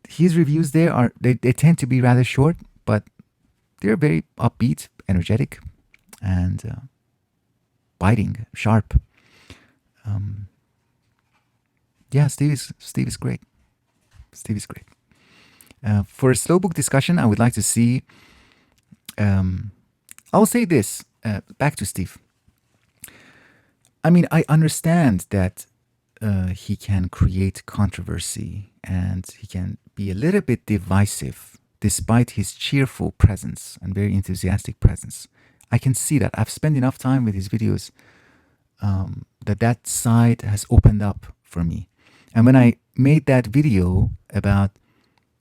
His reviews there they tend to be rather short, but they're very upbeat, energetic, and biting, sharp. Steve is great. Steve is great. For a slow book discussion, I would like to see. I'll say this. Back to Steve. I mean, I understand that he can create controversy and he can be a little bit divisive despite his cheerful presence and very enthusiastic presence. I can see that. I've spent enough time with his videos that side has opened up for me. And when I made that video about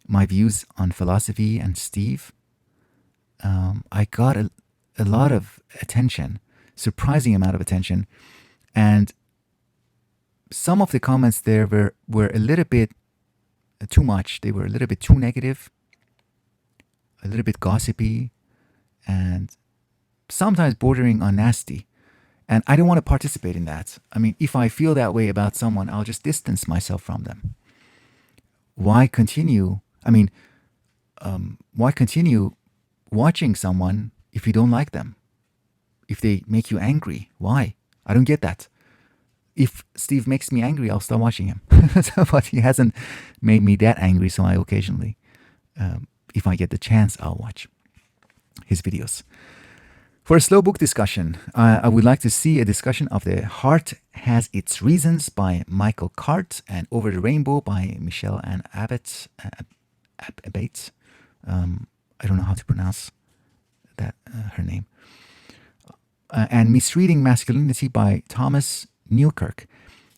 my views on philosophy and Steve, I got a lot of attention, surprising amount of attention. And some of the comments there were a little bit too much. They were a little bit too negative, a little bit gossipy, and sometimes bordering on nasty. And I don't want to participate in that. I mean, if I feel that way about someone, I'll just distance myself from them. Why continue? I mean, why continue watching someone if you don't like them? If they make you angry, why? I don't get that. If Steve makes me angry, I'll stop watching him. But he hasn't made me that angry, so I occasionally, if I get the chance, I'll watch his videos. For a slow book discussion, I would like to see a discussion of The Heart Has Its Reasons by Michael Cart and Over the Rainbow by Michelle Ann Abates. I don't know how to pronounce that her name. And Misreading Masculinity by Thomas Newkirk,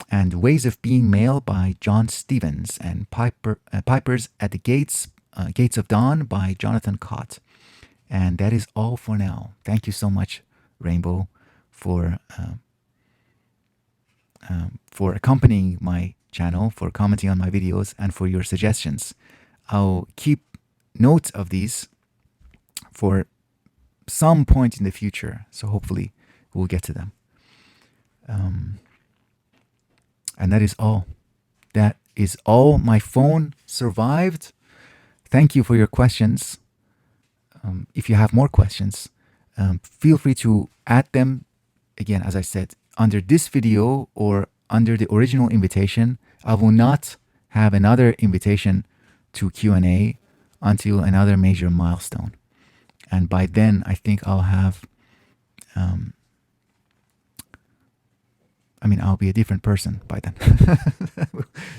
and Ways of Being Male by John Stevens, and Pipers at the Gates of Dawn by Jonathan Cott. And that is all for now. Thank you so much, Rainbow, for accompanying my channel, for commenting on my videos, and for your suggestions. I'll keep note of these for some point in the future, so hopefully we'll get to them. And that is all. That is all. My phone survived. Thank you for your questions. If you have more questions, feel free to add them, again, as I said, under this video or under the original invitation. I will not have another invitation to Q&A until another major milestone. And by then, I think I'll have, I'll be a different person by then.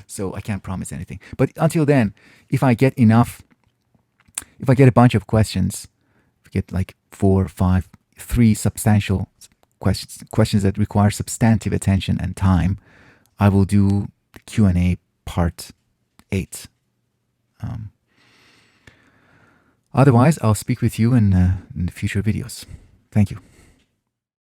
So I can't promise anything. But until then, if I get a bunch of questions, if I get like 4, 5, 3 substantial questions that require substantive attention and time, I will do the Q&A part 8. Otherwise, I'll speak with you in the future videos. Thank you.